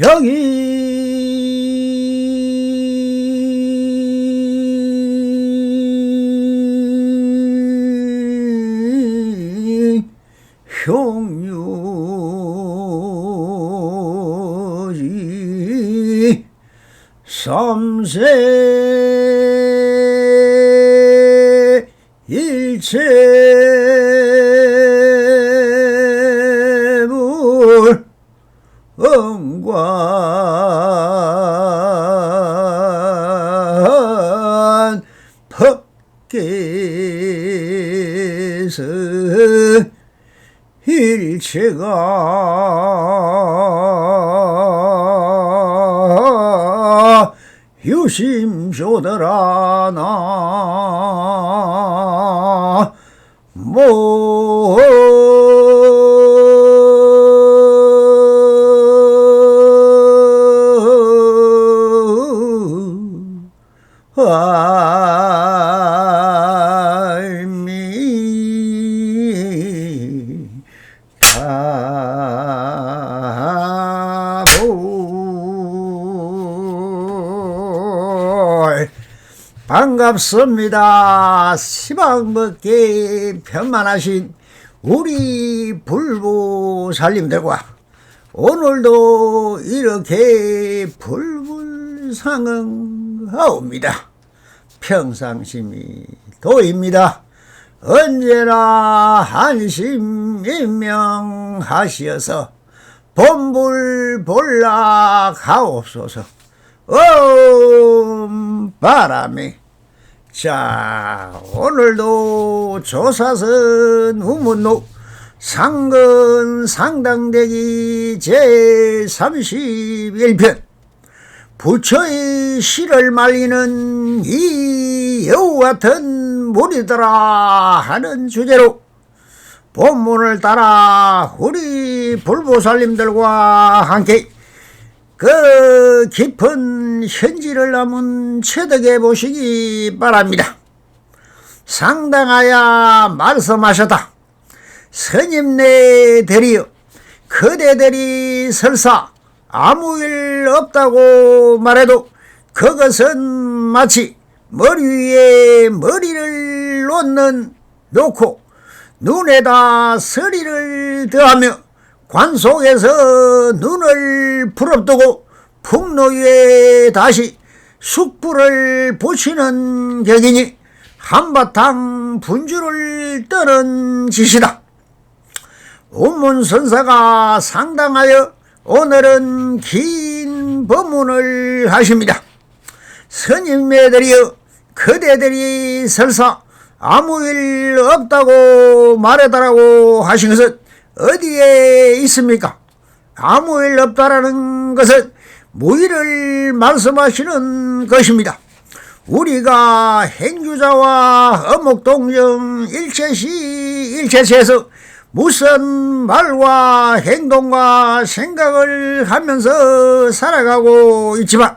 여기 형유지 삼세 일체불 응관 법계에서 일체가 유심조더라 나모 반갑습니다. 시방먹기 편만하신 우리 불보살님들과 오늘도 이렇게 불불상응하옵니다. 평상심이 도입니다. 언제나 한심인명하시어서 본불본락하옵소서. 바람이. 자, 오늘도 조사선 우문록 상근 상당대기 제31편 부처의 시를 말리는 이 여우 같은 무리더라 하는 주제로 본문을 따라 우리 불보살님들과 함께 그 깊은 현지를 한번 체득해 보시기 바랍니다. 상당하야 말씀하셨다. 스님네들이여 그대들이 설사 아무 일 없다고 말해도 그것은 마치 머리 위에 머리를 놓고 눈에다 서리를 더하며 관 속에서 눈을 부릅뜨고 풍로 위에 다시 숯불을 붙이는 격이니 한바탕 분주를 떠는 짓이다. 운문선사가 상당하여 오늘은 긴 법문을 하십니다. 스님네들이여 그대들이 설사 아무 일 없다고 말해달라고 하신 것은 어디에 있습니까? 아무 일 없다라는 것은 무의를 말씀하시는 것입니다. 우리가 행주자와 어목동정 일체시 일체시에서 무슨 말과 행동과 생각을 하면서 살아가고 있지만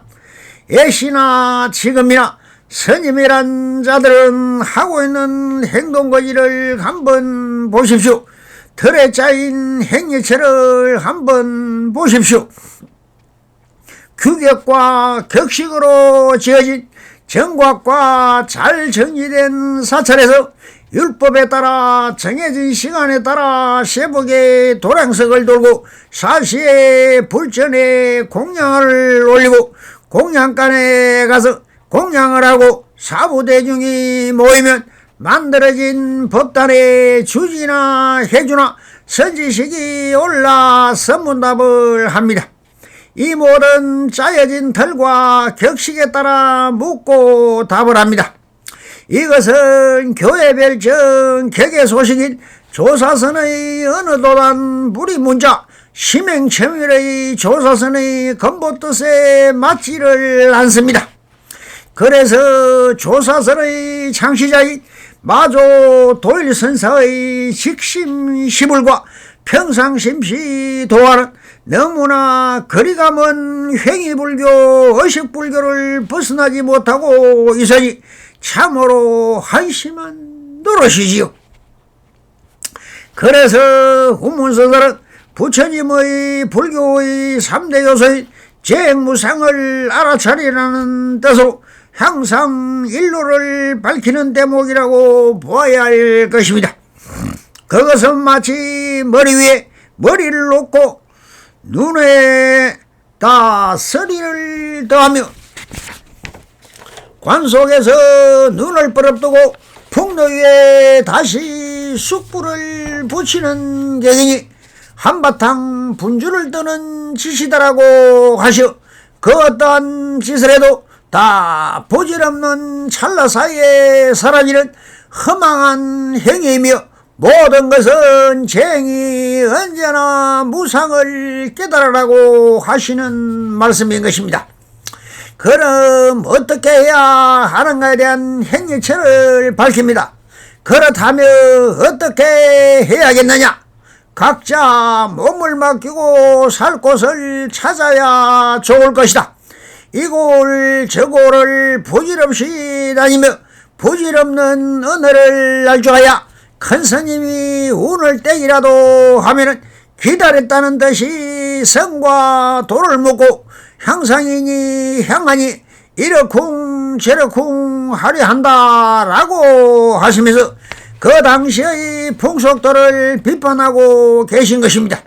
예시나 지금이나 스님이란 자들은 하고 있는 행동거지를 한번 보십시오. 틀에 짜인 행위체를 한번 보십시오. 규격과 격식으로 지어진 정각과 잘 정리된 사찰에서 율법에 따라 정해진 시간에 따라 세복의 도량석을 돌고 사시의 불전에 공양을 올리고 공양간에 가서 공양을 하고 사부대중이 모이면 만들어진 법단의 주지나 해주나 선지식이 올라 선문답을 합니다. 이 모든 짜여진 틀과 격식에 따라 묻고 답을 합니다. 이것은 교회별정 격의 조사선의 어느 도단 무리문자 심행첨일의 조사선의 근본뜻에 맞지를 않습니다. 그래서 조사선의 창시자인 마조 도일선사의 직심시불과 평상심시 도화는 너무나 거리가 먼 횡의불교, 의식불교를 벗어나지 못하고 있으니 참으로 한심한 노릇이지요. 그래서 운문서들은 부처님의 불교의 3대 요소인 재무상을 알아차리라는 뜻으로 항상 일로를 밝히는 대목이라고 보아야 할 것입니다. 그것은 마치 머리 위에 머리를 놓고 눈에다 서리를 더하며 관 속에서 눈을 부릅뜨고 풍로 위에 다시 숯불을 붙이는 격이니 한바탕 분주를 뜨는 짓이다라고 하시오. 그 어떠한 짓을 해도 다 보질없는 찰나 사이에 사라지는 허망한 행위이며 모든 것은 쟁이 언제나 무상을 깨달으라고 하시는 말씀인 것입니다. 그럼 어떻게 해야 하는가에 대한 행위처를 밝힙니다. 그렇다면 어떻게 해야겠느냐? 각자 몸을 맡기고 살 곳을 찾아야 좋을 것이다. 이골 저골을 부질없이 다니며 부질없는 언어를 알조하여 큰 스님이 운을 떼기라도 하면은 기다렸다는 듯이 성과 도를 묻고 향상이니 향하니 이러쿵 저러쿵 하려 한다라고 하시면서 그 당시의 풍속도를 비판하고 계신 것입니다.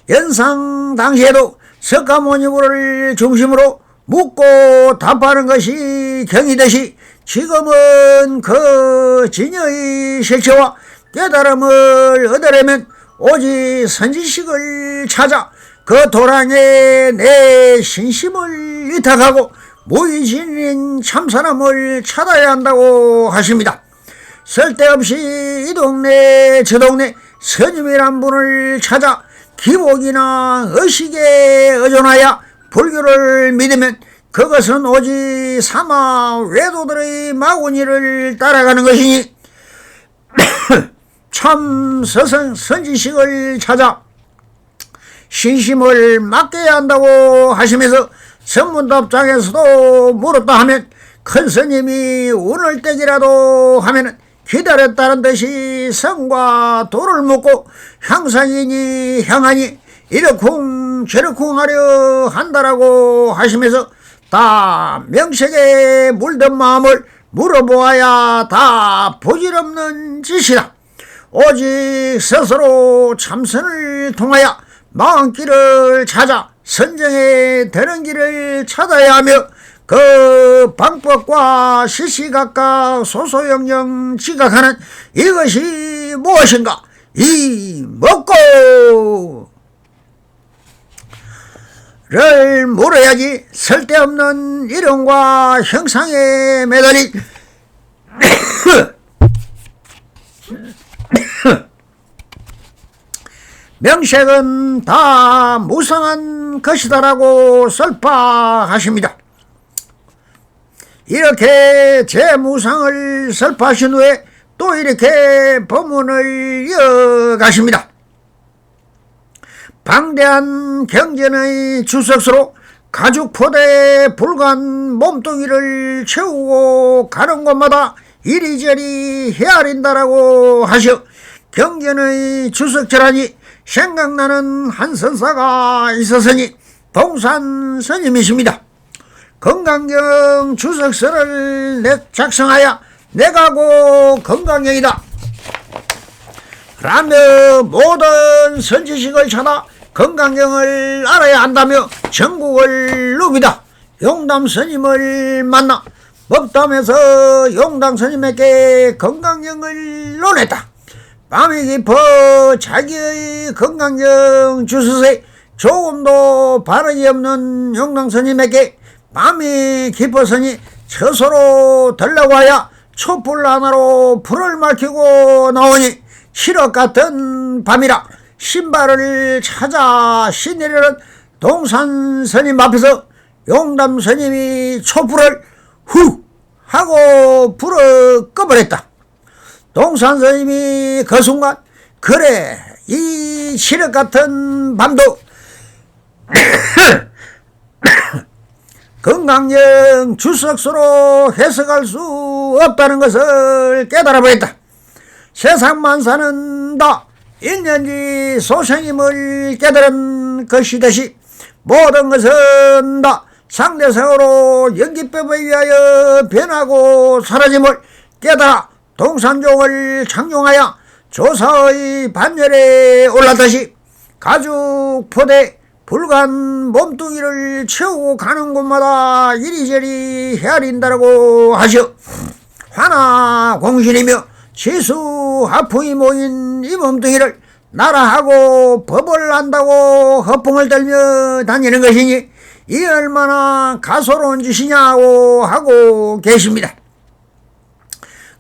연상 당시에도 석가모니부를 중심으로 묻고 답하는 것이 경이듯이 지금은 그 진여의 실체와 깨달음을 얻으려면 오직 선지식을 찾아 그 도량에 내 신심을 위탁하고 무의진인 참사람을 찾아야 한다고 하십니다. 쓸데없이 이 동네 저 동네 스님이란 분을 찾아 기복이나 의식에 의존하여 불교를 믿으면 그것은 오직 사마 외도들의 마구니를 따라가는 것이니 참 서성 선지식을 찾아 신심을 맡겨야 한다고 하시면서 선문답장에서도 물었다 하면 큰 스님이 운을 떼기라도 하면 기다렸다는 듯이 성과 도를 묻고 향상이니 향하니 이러쿵 저러쿵 하려 한다라고 하시면서 다 명색에 물든 마음을 물어보아야 다 부질없는 짓이다. 오직 스스로 참선을 통하여 마음길을 찾아 선정에 되는 길을 찾아야 하며 그 방법과 시시각각 소소영령 지각하는 이것이 무엇인가? 이 먹고 를 물어야지 쓸데없는 이름과 형상에 매달린 명색은 다 무상한 것이다라고 설파하십니다. 이렇게 제 무상을 설파하신 후에 또 이렇게 법문을 이어가십니다. 방대한 경전의 주석수로 가죽포대 불간 몸뚱이를 채우고 가는 곳마다 이리저리 헤아린다라고 하셔 경전의 주석절하니 생각나는 한 선사가 있었으니 동산 스님이십니다. 건강경 주석서를 작성하여 내가고 건강경이다 라며 모든 선지식을 찾아 건강경을 알아야 한다며 전국을 누비다 용담 스님을 만나 법담에서 용담 스님에게 건강경을 논했다. 밤이 깊어 자기의 건강경 주스에 조금도 발언이 없는 용담 스님에게 밤이 깊었으니 처소로 들라고 하여 촛불 하나로 불을 밝히고 나오니 시럽 같은 밤이라 신발을 찾아 신내려는 동산 스님 앞에서 용담 스님이 촛불을 후 하고 불을 꺼버렸다. 동산 스님이 그 순간 그래 이 시럽 같은 밤도 건강경 주석서로 해석할 수 없다는 것을 깨달아 버렸다. 세상 만사는 다 인연지 소생임을 깨달은 것이듯이 모든 것은 다 상대성으로 연기법에 의하여 변하고 사라짐을 깨달아 동산종을 창용하여 조사의 반열에 올랐듯이 가죽 포대 불간 몸뚱이를 채우고 가는 곳마다 이리저리 헤아린다라고 하시오. 화나 공신이며 지수 하풍이 모인 이 몸뚱이를 나라하고 법을 안다고 허풍을 떨며 다니는 것이니 이 얼마나 가소로운 짓이냐고 하고 계십니다.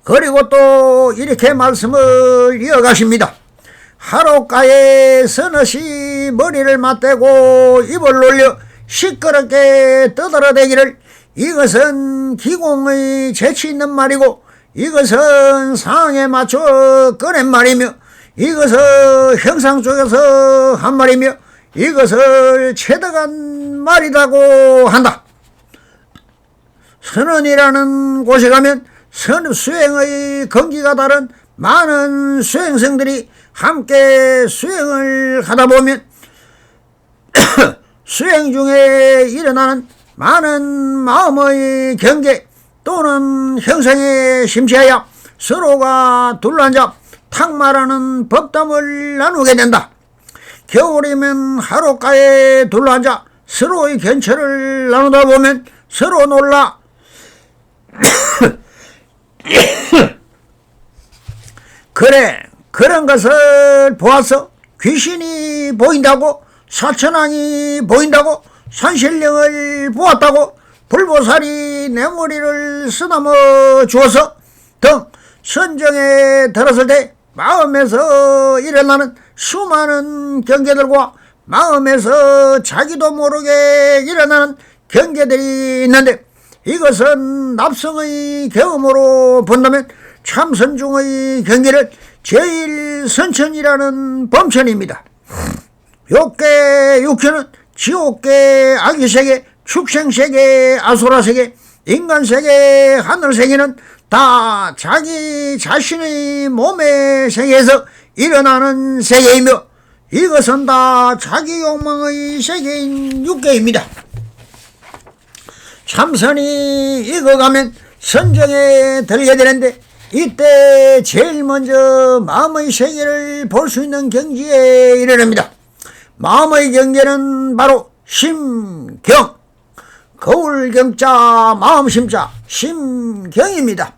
그리고 또 이렇게 말씀을 이어가십니다. 하롯가에 서너시 머리를 맞대고 입을 놀려 시끄럽게 떠들어대기를 이것은 기공의 재치 있는 말이고 이것은 상황에 맞춰 꺼낸 말이며 이것은 형상 쪽에서 한 말이며 이것을 체득한 말이라고 한다. 선언이라는 곳에 가면 수행의 건기가 다른 많은 수행성들이 함께 수행을 하다 보면 수행 중에 일어나는 많은 마음의 경계 또는 형상에 심취하여 서로가 둘러앉아 탁말하는 법담을 나누게 된다. 겨울이면 하롯가에 둘러앉아 서로의 견처를 나누다 보면 서로 놀라 그래 그런 것을 보아서 귀신이 보인다고 사천왕이 보인다고 산신령을 보았다고 불보살이 내 머리를 쓰다듬어 주어서 등 선정에 들었을 때 마음에서 일어나는 수많은 경계들과 마음에서 자기도 모르게 일어나는 경계들이 있는데 이것은 납성의 경험으로 본다면 참선중의 경계를 제일 선천이라는 범천입니다. 욕계 육천은 지옥계 악의세계 축생세계 아수라세계 인간세계 하늘세계는 다 자기 자신의 몸의 세계에서 일어나는 세계이며 이것은 다 자기 욕망의 세계인 육계입니다. 참선이 익어가면 선정에 들게 되는데 이때 제일 먼저 마음의 세계를 볼 수 있는 경지에 이르릅니다. 마음의 경계는 바로 심경, 거울경자 마음심자 심경입니다.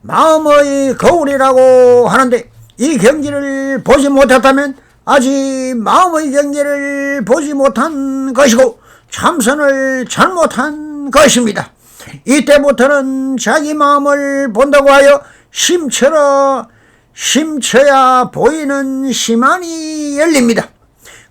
마음의 거울이라고 하는데 이 경지를 보지 못했다면 아직 마음의 경계를 보지 못한 것이고 참선을 잘못한 것입니다. 이때부터는 자기 마음을 본다고 하여 심쳐야 보이는 심안이 열립니다.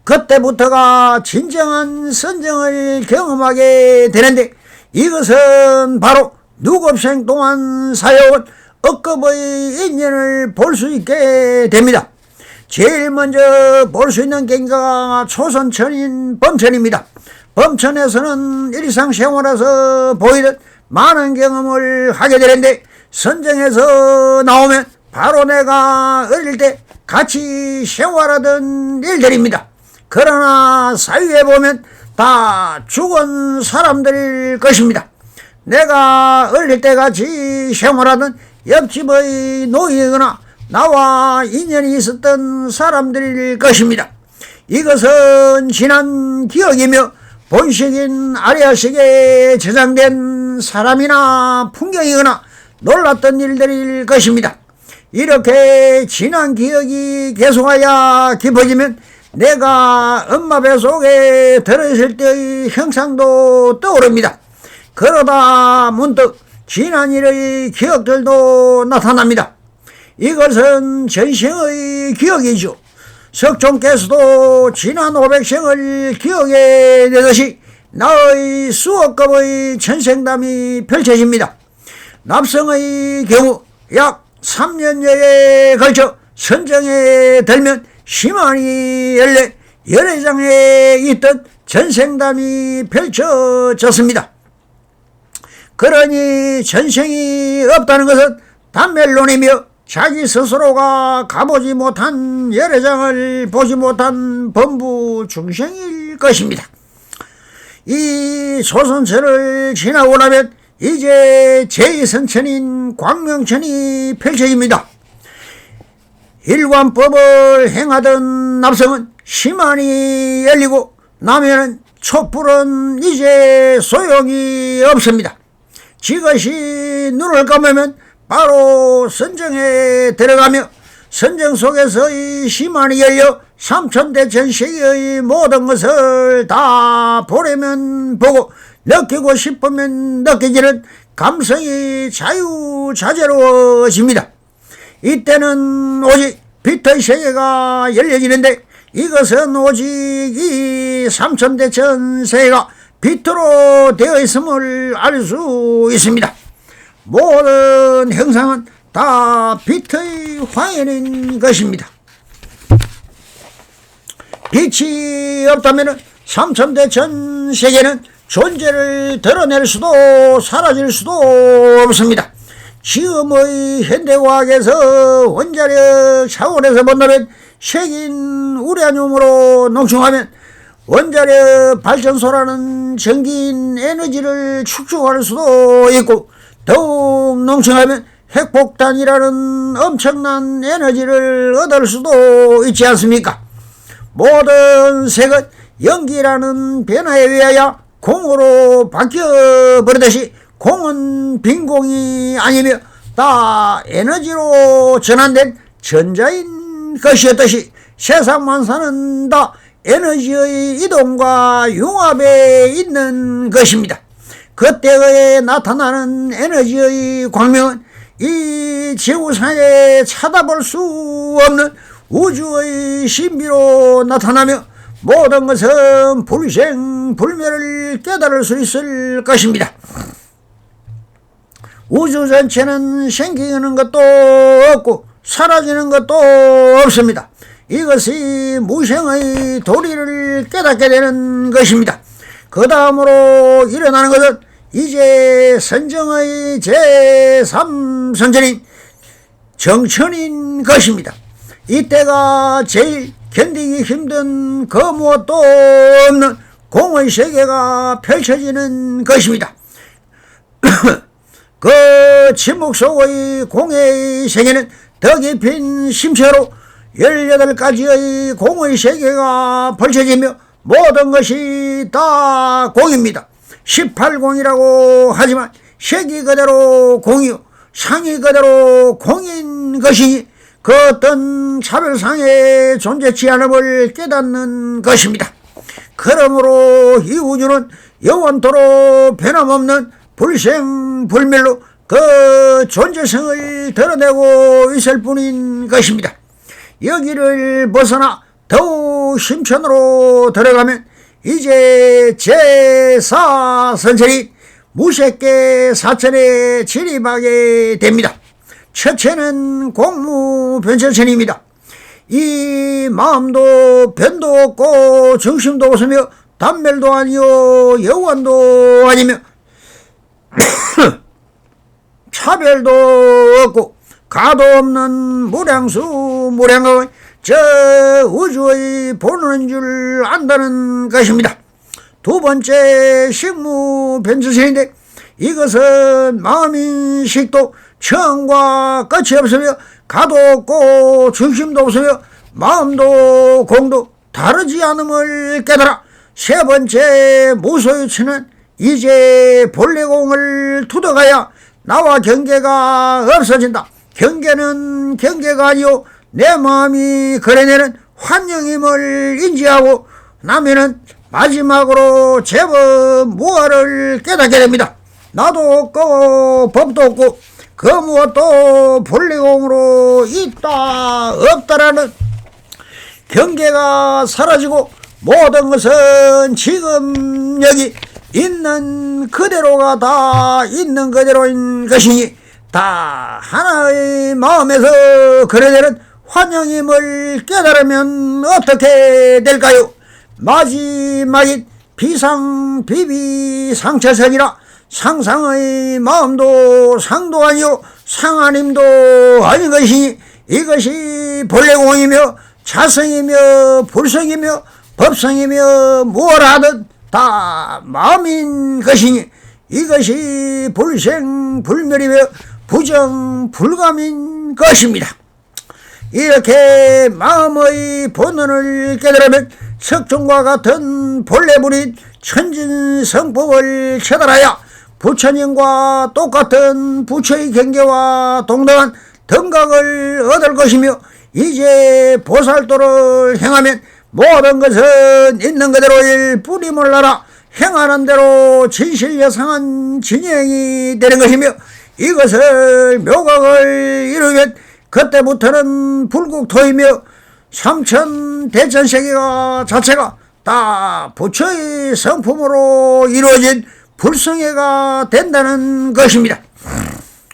그때부터가 진정한 선정을 경험하게 되는데 이것은 바로 누급생 동안 사여온 억겁의 인연을 볼 수 있게 됩니다. 제일 먼저 볼 수 있는 경계가 초선천인 범천입니다. 범천에서는 일상생활에서 보이던 많은 경험을 하게 되는데 선정에서 나오면 바로 내가 어릴 때 같이 생활하던 일들입니다. 그러나 사유에 보면 다 죽은 사람들일 것입니다. 내가 어릴 때 같이 생활하던 옆집의 노이거나 나와 인연이 있었던 사람들일 것입니다. 이것은 지난 기억이며 본식인 아리아식에 저장된 사람이나 풍경이거나 놀랐던 일들일 것입니다. 이렇게 지난 기억이 계속하여 깊어지면 내가 엄마 뱃속에 들어있을 때의 형상도 떠오릅니다. 그러다 문득 지난 일의 기억들도 나타납니다. 이것은 전생의 기억이죠. 석종께서도 지난 500생을 기억해 내듯이 나의 수억급의 천생담이 펼쳐집니다. 납성의 경우 약 3년여에 걸쳐 선정에 들면 심안이 열려 여러 장에 있던 전생담이 펼쳐졌습니다. 그러니 전생이 없다는 것은 단멸론이며 자기 스스로가 가보지 못한 열애장을 보지 못한 범부 중생일 것입니다. 이 조선철을 지나고 나면 이제 제2선천인 광명천이 펼쳐집니다. 일관법을 행하던 납성은 시만이 열리고 나면은 촛불은 이제 소용이 없습니다. 지것이 눈을 감으면 바로 선정에 들어가며 선정 속에서의 시만이 열려 삼천대천 세계의 모든 것을 다 보려면 보고 느끼고 싶으면 느끼기는 감성이 자유자재로워집니다. 이때는 오직 빛의 세계가 열려지는데 이것은 오직 이 삼천대천 세계가 빛으로 되어 있음을 알 수 있습니다. 모든 형상은 다 빛의 화연인 것입니다. 빛이 없다면 삼천대천 세계는 존재를 드러낼 수도 사라질 수도 없습니다. 지금의 현대과학에서 원자력 차원에서 본다면 색인 우라늄으로 농축하면 원자력 발전소라는 전기인 에너지를 축적할 수도 있고, 더욱 농축하면 핵폭탄이라는 엄청난 에너지를 얻을 수도 있지 않습니까? 모든 색은 연기라는 변화에 의하여 공으로 바뀌어버리듯이 공은 빈 공이 아니며 다 에너지로 전환된 전자인 것이었듯이 세상 만사는 다 에너지의 이동과 융합에 있는 것입니다. 그때에 나타나는 에너지의 광명은 이 지구상에 찾아볼 수 없는 우주의 신비로 나타나며 모든 것은 불생불멸을 깨달을 수 있을 것입니다. 우주 전체는 생기는 것도 없고 사라지는 것도 없습니다. 이것이 무생의 도리를 깨닫게 되는 것입니다. 그 다음으로 일어나는 것은 이제 선정의 제3선천인 정천인 것입니다. 이때가 제일 견디기 힘든 그 무엇도 없는 공의 세계가 펼쳐지는 것입니다. 그 침묵 속의 공의 세계는 더 깊은 심체로 18가지의 공의 세계가 펼쳐지며 모든 것이 다 공입니다. 18공이라고 하지만 색이 그대로 공이요 상이 그대로 공인 것이니 그 어떤 차별상의 존재치 않음을 깨닫는 것입니다. 그러므로 이 우주는 영원토록 변함없는 불생불멸로 그 존재성을 드러내고 있을 뿐인 것입니다. 여기를 벗어나 더욱 심천으로 들어가면 이제 제4선천이 무색계 사천에 진입하게 됩니다. 첫째는 공무변천천입니다. 이 마음도 변도 없고 중심도 없으며 단멸도 아니요 여원도 아니며 차별도 없고 가도 없는 무량수 무량의 저 우주의 본원인 줄 안다는 것입니다. 두 번째 식무변천천인데 이것은 마음인식도 처음과 끝이 없으며 가도 없고 중심도 없으며 마음도 공도 다르지 않음을 깨달아 세 번째 무소유치는 이제 본래공을 투덕하여 나와 경계가 없어진다. 경계는 경계가 아니오 내 마음이 그려내는 환영임을 인지하고 나면은 마지막으로 제법 무아를 깨닫게 됩니다. 나도 없고 법도 없고 그 무엇도 본래공으로 있다 없다라는 경계가 사라지고 모든 것은 지금 여기 있는 그대로가 다 있는 그대로인 것이니 다 하나의 마음에서 그려내는 환영임을 깨달으면 어떻게 될까요? 마지막인 비상비비상처선이라 상상의 마음도 상도 아니요 상하님도 아닌 것이니 이것이 본래공이며 자성이며 불성이며 법성이며 무엇을 하든 다 마음인 것이니 이것이 불생불멸이며 부정불감인 것입니다. 이렇게 마음의 본원을 깨달으면 석종과 같은 본래불인 천진성법을 체달하여 부처님과 똑같은 부처의 경계와 동등한 등각을 얻을 것이며 이제 보살도를 행하면 모든 것은 있는 그대로일 뿌림을 알아 행하는 대로 진실여상한 진행이 되는 것이며 이것을 묘각을 이루면 그때부터는 불국토이며 삼천대천세계가 자체가 다 부처의 성품으로 이루어진 불성애가 된다는 것입니다.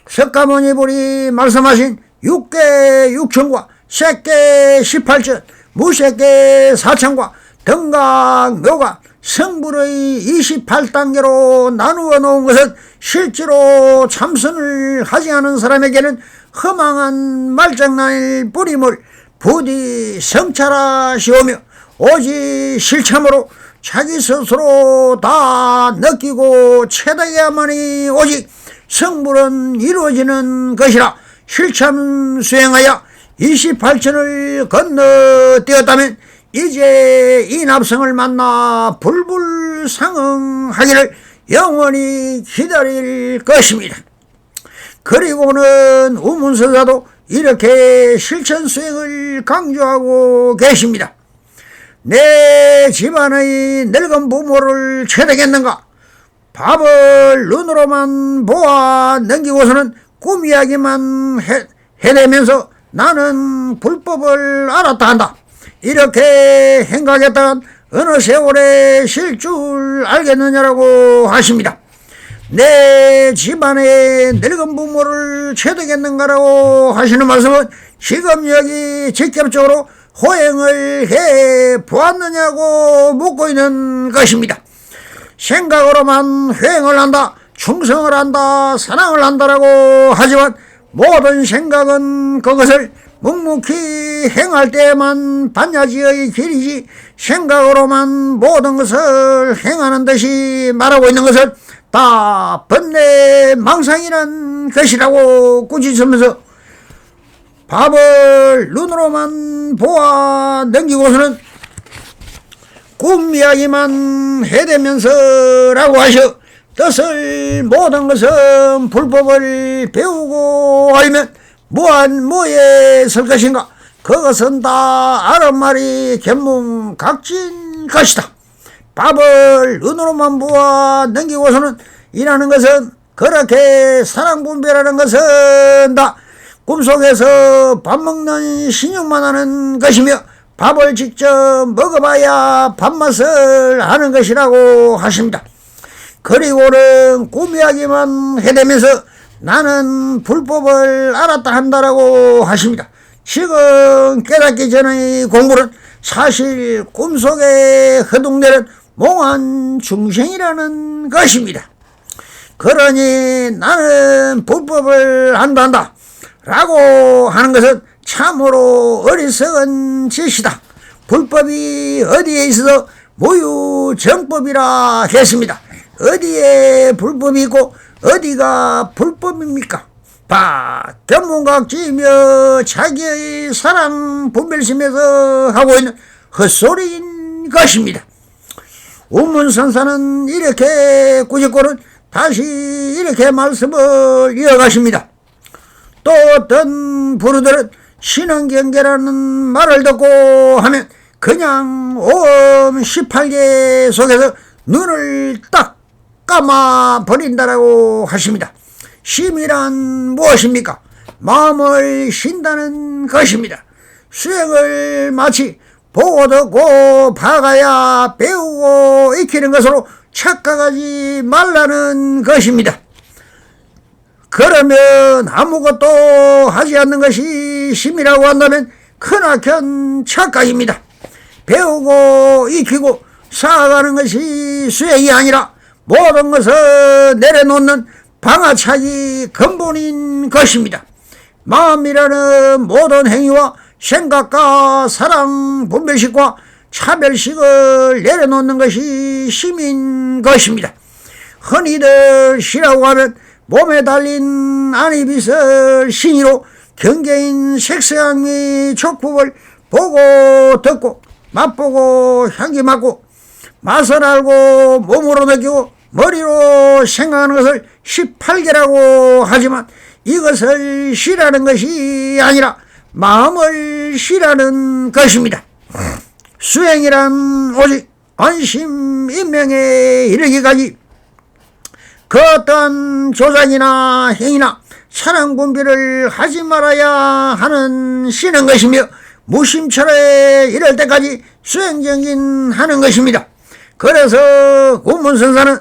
석가모니불이 말씀하신 6개 6천과 색계 18천 무색계 4천과 등각 묘각 성불의 28단계로 나누어 놓은 것은 실제로 참선을 하지 않은 사람에게는 허망한 말장난일 뿐임을 부디 성찰하시오며 오직 실참으로 자기 스스로 다 느끼고 체득해야만이 오직 성불은 이루어지는 것이라 실참 수행하여 28천을 건너뛰었다면 이제 이 납성을 만나 불불상응하기를 영원히 기다릴 것입니다. 그리고는 우문서사도 이렇게 실천 수행을 강조하고 계십니다. 내 집안의 늙은 부모를 체득했는가? 밥을 눈으로만 보아 넘기고서는 꿈 이야기만 해대면서 나는 불법을 알았다 한다. 이렇게 생각했다간 어느 세월에 쉴 줄 알겠느냐라고 하십니다. 내 집안의 늙은 부모를 체득했는가라고 하시는 말씀은 지금 여기 직접적으로 호행을 해 보았느냐고 묻고 있는 것입니다. 생각으로만 회행을 한다, 충성을 한다, 사랑을 한다라고 하지만 모든 생각은 그것을 묵묵히 행할 때에만 반야지의 길이지 생각으로만 모든 것을 행하는 듯이 말하고 있는 것은 다 번뇌 망상이란 것이라고 꾸짖으면서 밥을 눈으로만 보아 넘기고서는 꿈 이야기만 해대면서라고 하셔 뜻을 모든 것은 불법을 배우고 알면 무한 뭐에 설 것인가? 그것은 다 아는 말이 견문각진 것이다. 밥을 눈으로만 보아 넘기고서는 일하는 것은 그렇게 사랑분별하는 것은 다 꿈속에서 밥 먹는 신용만 하는 것이며 밥을 직접 먹어봐야 밥맛을 아는 것이라고 하십니다. 그리고는 꿈 이야기만 해대면서 나는 불법을 알았다 한다라고 하십니다. 지금 깨닫기 전의 공부는 사실 꿈속에 허둥대는 몽한 중생이라는 것입니다. 그러니 나는 불법을 안다 라고 하는 것은 참으로 어리석은 짓이다. 불법이 어디에 있어서 무유정법이라 했습니다. 어디에 불법이 있고 어디가 불법입니까? 견문각지이며 자기의 사랑 분별심에서 하고 있는 헛소리인 것입니다. 우문선사는 이렇게 꾸짖고는 다시 이렇게 말씀을 이어가십니다. 또 어떤 부르들은 신흥경계라는 말을 듣고 하면 그냥 오음 18개 속에서 눈을 딱 감아 버린다라고 하십니다. 심이란 무엇입니까? 마음을 쉰다는 것입니다. 수행을 마치 보고 듣고 봐가야 배우고 익히는 것으로 착각하지 말라는 것입니다. 그러면 아무것도 하지 않는 것이 심이라고 한다면 크나큰 착각입니다. 배우고 익히고 쌓아가는 것이 수행이 아니라 모든 것을 내려놓는 방아차기 근본인 것입니다. 마음이라는 모든 행위와 생각과 사랑, 분별식과 차별식을 내려놓는 것이 힘인 것입니다. 흔히들 시라고 하면 몸에 달린 안입이슬 신이로 경계인 색소향 및 촉법을 보고 듣고 맛보고 향기 맡고 맛을 알고 몸으로 느끼고 머리로 생각하는 것을 18개라고 하지만 이것을 시라는 것이 아니라 마음을 시라는 것입니다. 수행이란 오직 안심인명에 이르기까지 그 어떤 조작이나 행위나 사랑 분별을 하지 말아야 하는 시는 것이며 무심철에 이럴 때까지 수행정진하는 것입니다. 그래서 운문선사는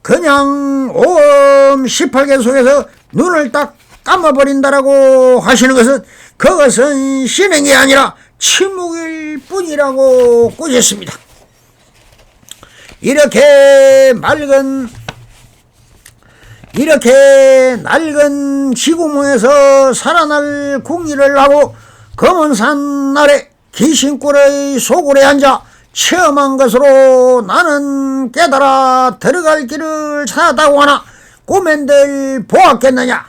그냥 오음 18개 속에서 눈을 딱 감아버린다라고 하시는 것은 그것은 신행이 아니라 침묵일 뿐이라고 꾸짖습니다. 이렇게 낡은 지구멍에서 살아날 궁리를 하고 검은 산 아래 귀신굴의 소굴에 앉아 체험한 것으로 나는 깨달아 들어갈 길을 찾았다고 하나 꿈엔들 보았겠느냐.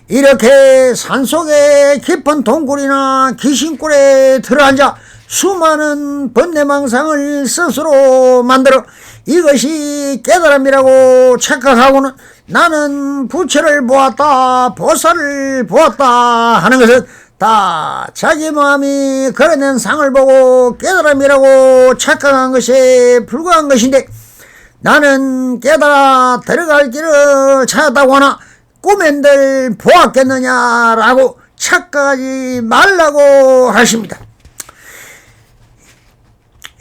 이렇게 산속의 깊은 동굴이나 귀신굴에 들어앉아 수많은 번뇌망상을 스스로 만들어 이것이 깨달음이라고 착각하고는 나는 부처를 보았다, 보살을 보았다 하는 것은 다 자기 마음이 걸어낸 상을 보고 깨달음이라고 착각한 것에 불과한 것인데, 나는 깨달아 들어갈 길을 찾았다고 하나 꿈엔들 보았겠느냐라고 착각하지 말라고 하십니다.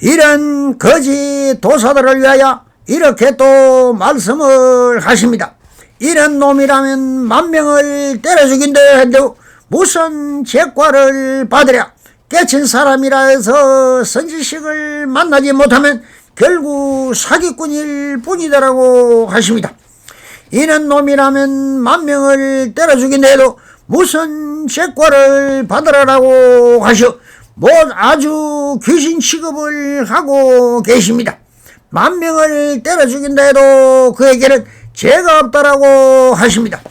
이런 거짓 도사들을 위하여 이렇게 또 말씀을 하십니다. 이런 놈이라면 만명을 때려 죽인다 해도 무슨 죄과를 받으랴. 깨친 사람이라 해서 선지식을 만나지 못하면 결국 사기꾼일 뿐이다라고 하십니다. 이런 놈이라면 만명을 때려 죽인다 해도 무슨 죄과를 받으라라고 하셔 아주 귀신 취급을 하고 계십니다. 만명을 때려 죽인다 해도 그에게는 죄가 없다라고 하십니다.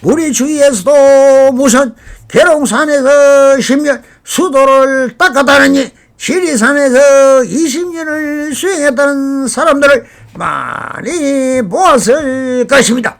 우리 주위에서도 무슨 계룡산에서 10년 수도를 닦았다느니 지리산에서 20년을 수행했다는 사람들을 많이 보았을 것입니다.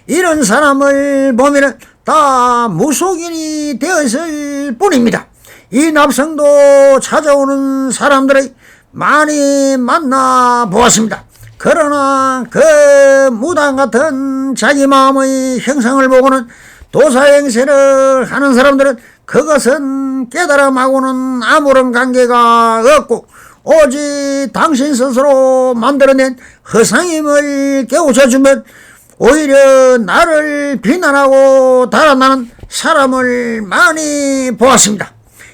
이런 사람을 보면 다 무속인이 되었을 뿐입니다. 이 납성도 찾아오는 사람들을 많이 만나보았습니다. 그러나 그 무당 같은 자기 마음의 형상을 보고는 도사행세를 하는 사람들은 그것은 깨달음하고는 아무런 관계가 없고 오직 당신 스스로 만들어낸 허상임을 깨우쳐주면 오히려 나를 비난하고 달아나는 사람을 많이 보았습니다.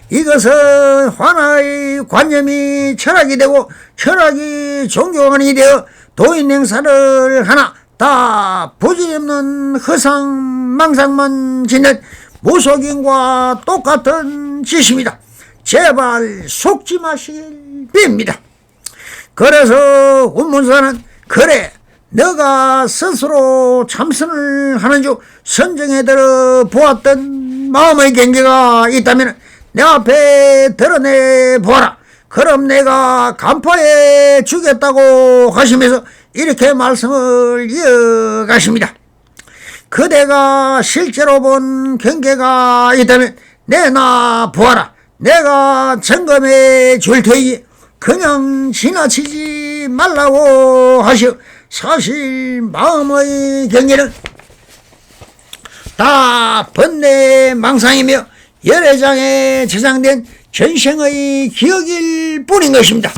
이것은 환화의 관념이 철학이 되고 철학이 종교관이 되어 도인 행사를 하나 다 부질없는 허상망상만 짓는 무속인과 똑같은 짓입니다. 제발 속지 마시길 빕니다. 그래서 운문사는 그래 너가 스스로 참선을 하는 중 선정해 들어 보았던 마음의 경계가 있다면 내 앞에 드러내 보아라. 그럼 내가 간파해 주겠다고 하시면서 이렇게 말씀을 이어가십니다. 그대가 실제로 본 경계가 있다면 내놔 보아라. 내가 점검해 줄 테니 그냥 지나치지 말라고 하시오. 사실 마음의 경계는 다 번뇌 망상이며 열애장에 저장된 전생의 기억일 뿐인 것입니다.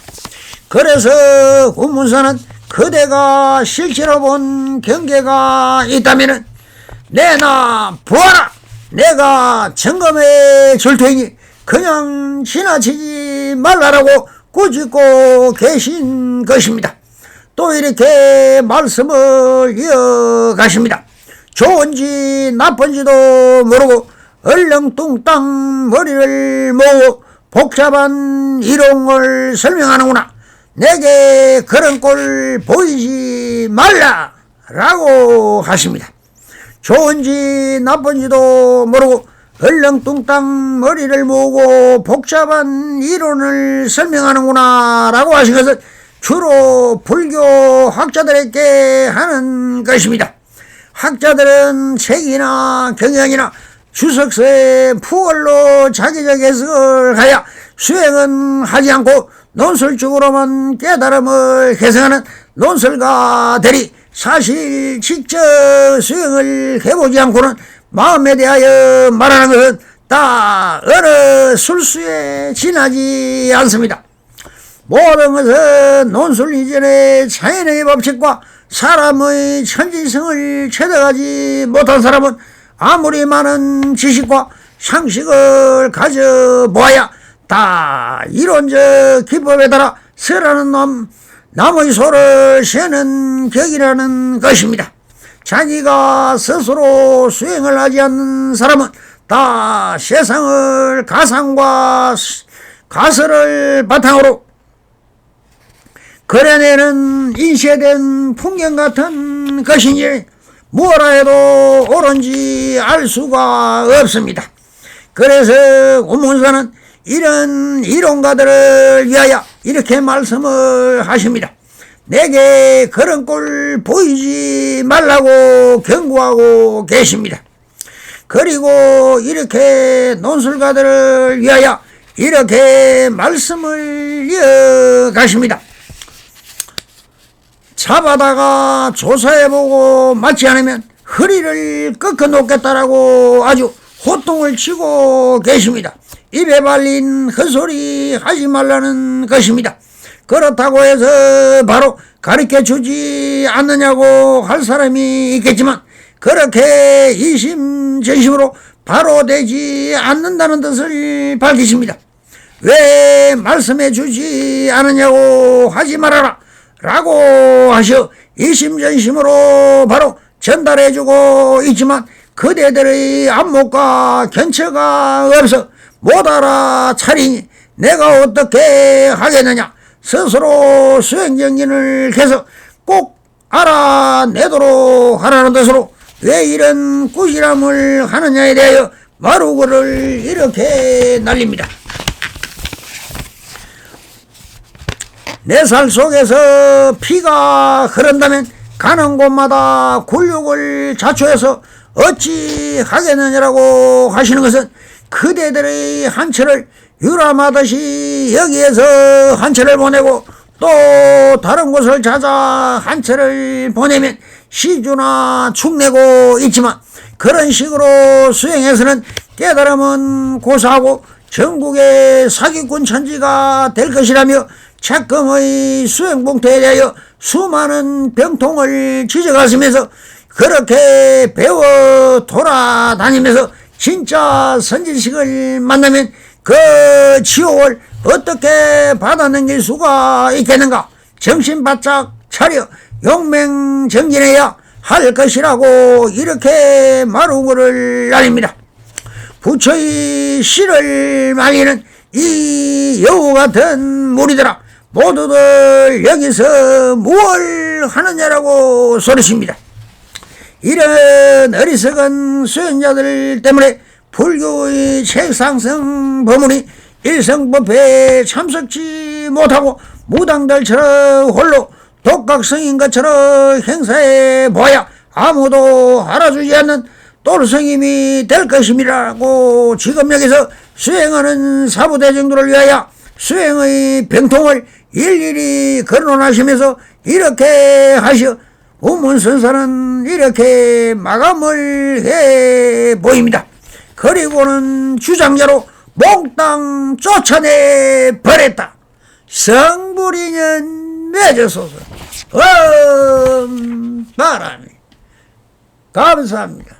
그래서 운문사는 그대가 실제로 본 경계가 있다면 내놔 보아라. 내가 점검해 줄 테니 그냥 지나치지 말라라고 꾸짖고 계신 것입니다. 또 이렇게 말씀을 이어가십니다. 좋은지 나쁜지도 모르고 얼렁뚱땅 머리를 모으고 복잡한 이론을 설명하는구나. 내게 그런 꼴 보이지 말라 라고 하십니다. 좋은지 나쁜지도 모르고 얼렁뚱땅 머리를 모으고 복잡한 이론을 설명하는구나 라고 하신 것은 주로 불교 학자들에게 하는 것입니다. 학자들은 책이나 경연이나 주석서에 푸얼로 자기적 해석을 하여 수행은 하지 않고 논술적으로만 깨달음을 해석하는 논설가들이 사실 직접 수행을 해보지 않고는 마음에 대하여 말하는 것은 다 어느 술수에 지나지 않습니다. 모든 것은 논술 이전의 자연의 법칙과 사람의 천지성을 체득하지 못한 사람은 아무리 많은 지식과 상식을 가져보아야 다 이론적 기법에 따라 설하는 남의 소를 세는 격이라는 것입니다. 자기가 스스로 수행을 하지 않는 사람은 다 세상을 가상과 가설을 바탕으로 그려내는 인쇄된 풍경 같은 것이니 뭐라 해도 옳은지 알 수가 없습니다. 그래서 고문사는 이런 이론가들을 위하여 이렇게 말씀을 하십니다. 내게 그런 꼴 보이지 말라고 경고하고 계십니다. 그리고 이렇게 논술가들을 위하여 이렇게 말씀을 이어가십니다. 잡아다가 조사해보고 맞지 않으면 허리를 꺾어 놓겠다라고 아주 호통을 치고 계십니다. 입에 발린 헛소리 하지 말라는 것입니다. 그렇다고 해서 바로 가르쳐주지 않느냐고 할 사람이 있겠지만 그렇게 이심전심으로 바로 되지 않는다는 뜻을 밝히십니다. 왜 말씀해주지 않느냐고 하지 말아라 라고 하셔 이심전심으로 바로 전달해주고 있지만 그대들의 안목과 견처가 없어 못 알아차리니 내가 어떻게 하겠느냐. 스스로 수행정진을 해서 꼭 알아내도록 하라는 뜻으로 왜 이런 꾸지람을 하느냐에 대하여 마루거를 이렇게 날립니다. 내 살 속에서 피가 흐른다면 가는 곳마다 굴욕을 자초해서 어찌 하겠느냐라고 하시는 것은 그대들의 한철을 유람하듯이 여기에서 한철을 보내고 또 다른 곳을 찾아 한철을 보내면 시주나 축내고 있지만 그런 식으로 수행해서는 깨달음은 고사하고 전국의 사기꾼 천지가 될 것이라며 착금의 수행봉투에 대하여 수많은 병통을 지적하시면서 그렇게 배워 돌아다니면서 진짜 선지식을 만나면 그 지옥을 어떻게 받아넘길 수가 있겠는가. 정신 바짝 차려 용맹정진해야 할 것이라고 이렇게 마루거를 날립니다. 부처의 시를 말리는 이 여우 같은 무리들아 모두들 여기서 무엇을 하느냐라고 소리십니다. 이런 어리석은 수행자들 때문에 불교의 최상승 법문이 일성법회에 참석지 못하고 무당들처럼 홀로 독각성인 것처럼 행사해 보아야 아무도 알아주지 않는 똘성임이 될 것임이라고 지금 여기서 수행하는 사부대중들을 위하여 수행의 병통을 일일이 거론하시면서 이렇게 하시어 우문선사는 이렇게 마감을 해 보입니다. 그리고는 주장자로 몽땅 쫓아내 버렸다. 성불이년 맺어소서. 바람이 감사합니다.